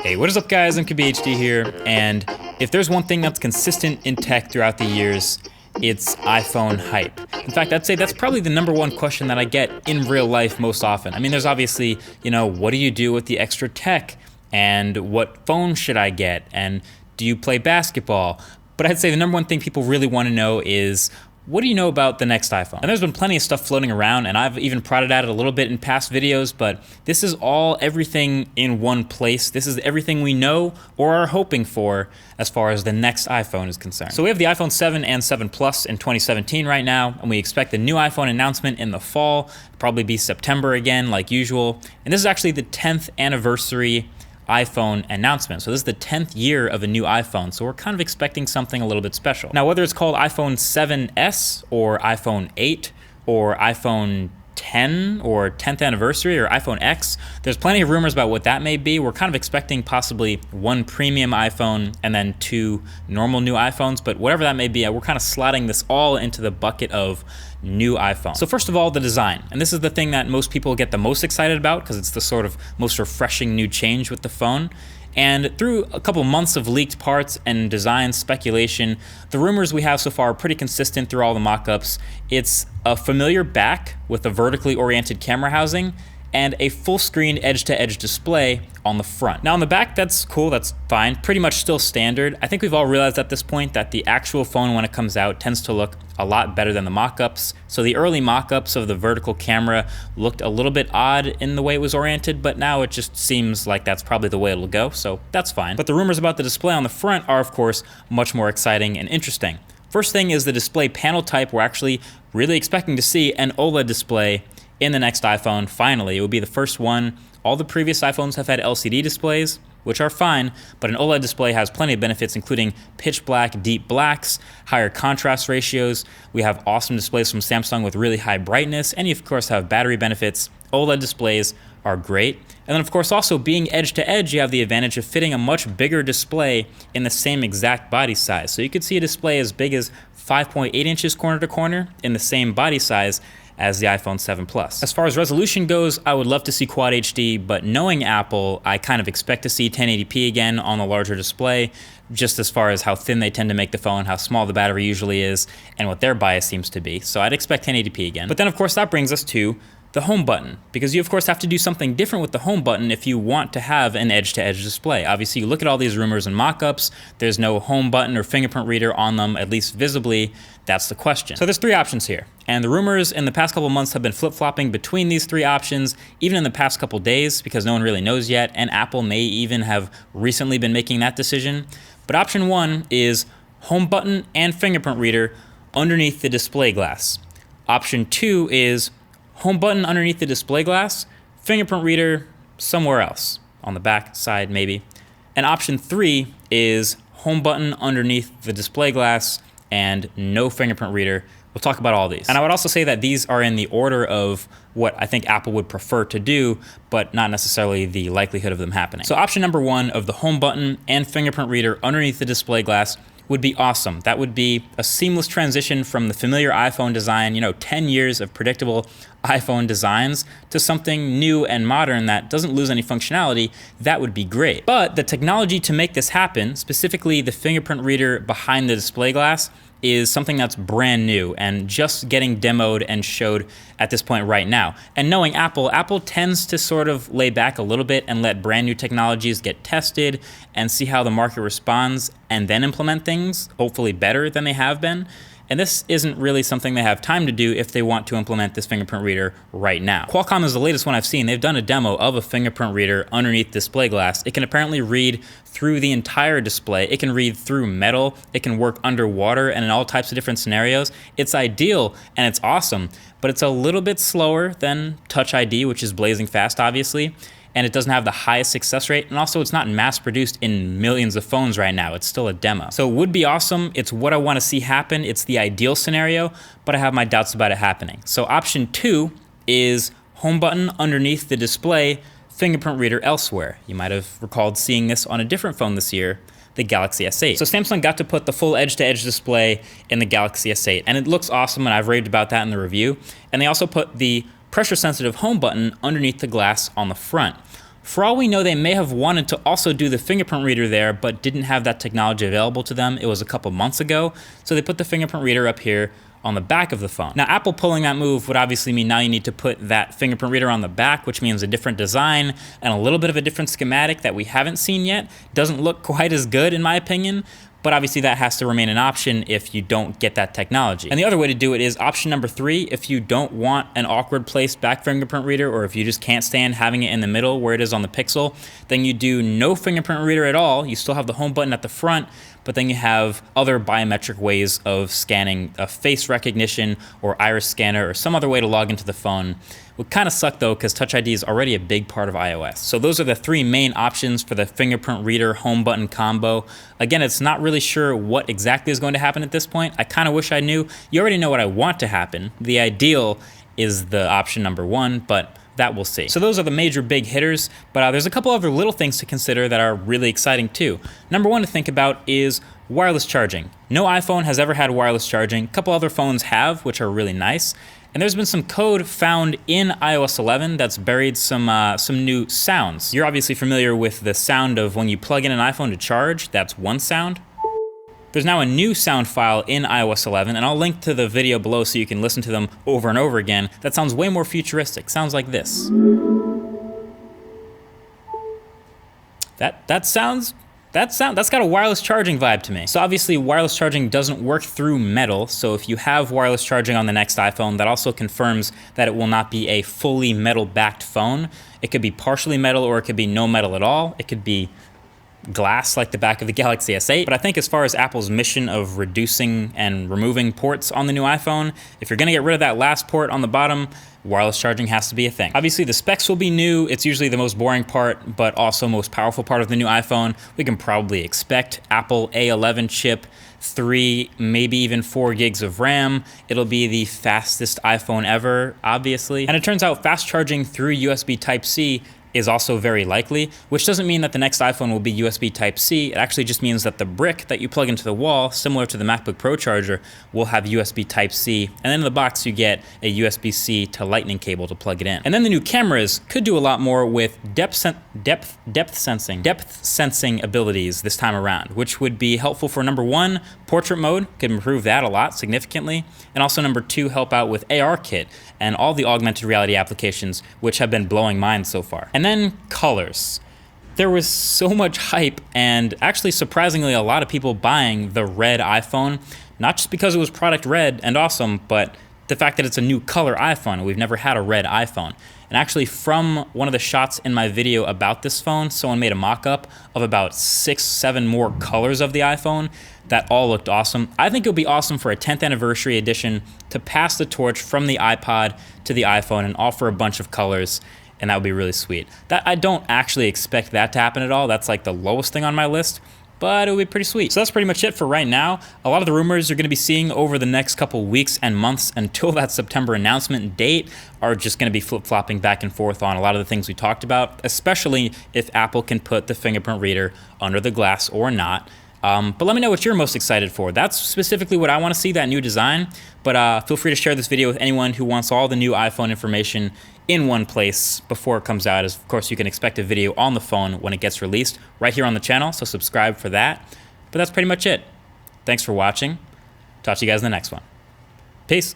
Hey, what is up guys, MKBHD here, and if there's one thing that's consistent in tech throughout the years, it's iPhone hype. In fact, I'd say that's probably the number one question that I get in real life most often. I mean, there's obviously, what do you do with the extra tech? And what phone should I get? And do you play basketball? But I'd say the number one thing people really want to know is, what do you know about the next iPhone? And there's been plenty of stuff floating around, and I've even prodded at it a little bit in past videos, but this is all everything in one place. This is everything we know or are hoping for as far as the next iPhone is concerned. So we have the iPhone 7 and 7 Plus in 2017 right now, and we expect the new iPhone announcement in the fall, probably be September again like usual. And this is actually the 10th anniversary iPhone announcement. So this is the 10th year of a new iPhone. So we're kind of expecting something a little bit special. Now, whether it's called iPhone 7S or iPhone 8 or iPhone 10 or 10th anniversary or iPhone X, there's plenty of rumors about what that may be. We're kind of expecting possibly one premium iPhone and then two normal new iPhones, but whatever that may be, we're kind of slotting this all into the bucket of new iPhone. So first of all, the design. And this is the thing that most people get the most excited about because it's the sort of most refreshing new change with the phone. And through a couple months of leaked parts and design speculation, the rumors we have so far are pretty consistent through all the mock-ups. It's a familiar back with a vertically oriented camera housing and a full screen edge-to-edge display on the front. Now on the back, that's cool, that's fine, pretty much still standard. I think we've all realized at this point that the actual phone when it comes out tends to look a lot better than the mock-ups. So the early mock-ups of the vertical camera looked a little bit odd in the way it was oriented, but now it just seems like that's probably the way it'll go, so that's fine. But the rumors about the display on the front are of course much more exciting and interesting. First thing is the display panel type. We're actually really expecting to see an OLED display in the next iPhone. Finally, it will be the first one. All the previous iPhones have had LCD displays, which are fine, but an OLED display has plenty of benefits, including pitch black, deep blacks, higher contrast ratios. We have awesome displays from Samsung with really high brightness, and you of course have battery benefits. OLED displays are great. And then of course also being edge to edge, you have the advantage of fitting a much bigger display in the same exact body size. So you could see a display as big as 5.8 inches corner to corner in the same body size as the iPhone 7 Plus. As far as resolution goes, I would love to see Quad HD, but knowing Apple, I kind of expect to see 1080p again on the larger display, just as far as how thin they tend to make the phone, how small the battery usually is, and what their bias seems to be. So I'd expect 1080p again. But then of course that brings us to the home button, because you of course have to do something different with the home button if you want to have an edge-to-edge display. Obviously you look at all these rumors and mock-ups, there's no home button or fingerprint reader on them, at least visibly. That's the question. So there's three options here, and the rumors in the past couple months have been flip-flopping between these three options, even in the past couple days, because no one really knows yet, and Apple may even have recently been making that decision. But option one is home button and fingerprint reader underneath the display glass. Option two is home button underneath the display glass, fingerprint reader somewhere else, on the back side maybe. And option three is home button underneath the display glass and no fingerprint reader. We'll talk about all these. And I would also say that these are in the order of what I think Apple would prefer to do, but not necessarily the likelihood of them happening. So option number one of the home button and fingerprint reader underneath the display glass would be awesome. That would be a seamless transition from the familiar iPhone design, 10 years of predictable iPhone designs, to something new and modern that doesn't lose any functionality. That would be great. But the technology to make this happen, specifically the fingerprint reader behind the display glass, is something that's brand new and just getting demoed and showed at this point right now. And knowing Apple, Apple tends to sort of lay back a little bit and let brand new technologies get tested and see how the market responds and then implement things, hopefully better than they have been. And this isn't really something they have time to do if they want to implement this fingerprint reader right now. Qualcomm is the latest one I've seen. They've done a demo of a fingerprint reader underneath display glass. It can apparently read through the entire display. It can read through metal. It can work underwater and in all types of different scenarios. It's ideal and it's awesome, but it's a little bit slower than Touch ID, which is blazing fast, obviously. And it doesn't have the highest success rate, and also it's not mass produced in millions of phones right now. It's still a demo. So it would be awesome. It's what I want to see happen. It's the ideal scenario, but I have my doubts about it happening. So option two is home button underneath the display, fingerprint reader elsewhere. You might have recalled seeing this on a different phone this year, the Galaxy S8. So Samsung got to put the full edge-to-edge display in the Galaxy S8, and it looks awesome, and I've raved about that in the review. And they also put the pressure-sensitive home button underneath the glass on the front. For all we know, they may have wanted to also do the fingerprint reader there, but didn't have that technology available to them. It was a couple months ago, so they put the fingerprint reader up here on the back of the phone. Now, Apple pulling that move would obviously mean now you need to put that fingerprint reader on the back, which means a different design and a little bit of a different schematic that we haven't seen yet. Doesn't look quite as good in my opinion, but obviously that has to remain an option if you don't get that technology. And the other way to do it is option number 3. If you don't want an awkward placed back fingerprint reader, or if you just can't stand having it in the middle where it is on the Pixel, then you do no fingerprint reader at all. You still have the home button at the front, but then you have other biometric ways of scanning, a face recognition or iris scanner or some other way to log into the phone. Would kind of suck though, because Touch ID is already a big part of iOS. So those are the 3 main options for the fingerprint reader home button combo. Again, it's not really sure what exactly is going to happen at this point. I kind of wish I knew. You already know what I want to happen. The ideal is the option number 1, but that we'll see. So those are the major big hitters, but there's a couple other little things to consider that are really exciting too. Number 1 to think about is wireless charging. No iPhone has ever had wireless charging. A couple other phones have, which are really nice. And there's been some code found in iOS 11 that's buried some new sounds. You're obviously familiar with the sound of when you plug in an iPhone to charge. That's one sound. There's now a new sound file in iOS 11, and I'll link to the video below so you can listen to them over and over again. That sounds way more futuristic. Sounds like this. That's got a wireless charging vibe to me. So obviously wireless charging doesn't work through metal, so if you have wireless charging on the next iPhone, that also confirms that it will not be a fully metal-backed phone. It could be partially metal, or it could be no metal at all. It could be glass like the back of the Galaxy S8. But I think as far as Apple's mission of reducing and removing ports on the new iPhone, if you're gonna get rid of that last port on the bottom, wireless charging has to be a thing. Obviously the specs will be new. It's usually the most boring part, but also most powerful part of the new iPhone. We can probably expect Apple A11 chip, 3, maybe even 4 gigs of RAM. It'll be the fastest iPhone ever, obviously. And it turns out fast charging through USB Type-C is also very likely, which doesn't mean that the next iPhone will be USB Type-C. It actually just means that the brick that you plug into the wall, similar to the MacBook Pro charger, will have USB Type-C, and then in the box you get a USB-C to Lightning cable to plug it in. And then the new cameras could do a lot more with depth sensing abilities this time around, which would be helpful for number 1, portrait mode, could improve that a lot significantly, and also number 2, help out with ARKit and all the augmented reality applications, which have been blowing minds so far. And then colors. There was so much hype, and actually surprisingly a lot of people buying the red iPhone, not just because it was product red and awesome, but the fact that it's a new color iPhone. We've never had a red iPhone. And actually from one of the shots in my video about this phone, someone made a mock-up of about 6, 7 more colors of the iPhone that all looked awesome. I think it would be awesome for a 10th anniversary edition to pass the torch from the iPod to the iPhone and offer a bunch of colors, and that would be really sweet. That I don't actually expect that to happen at all. That's like the lowest thing on my list, but it would be pretty sweet. So that's pretty much it for right now. A lot of the rumors you're gonna be seeing over the next couple weeks and months until that September announcement date are just gonna be flip-flopping back and forth on a lot of the things we talked about, especially if Apple can put the fingerprint reader under the glass or not. But let me know what you're most excited for. That's specifically what I want to see, that new design. But feel free to share this video with anyone who wants all the new iPhone information in one place before it comes out. As of course, you can expect a video on the phone when it gets released right here on the channel, so subscribe for that. But that's pretty much it. Thanks for watching. Talk to you guys in the next one. Peace.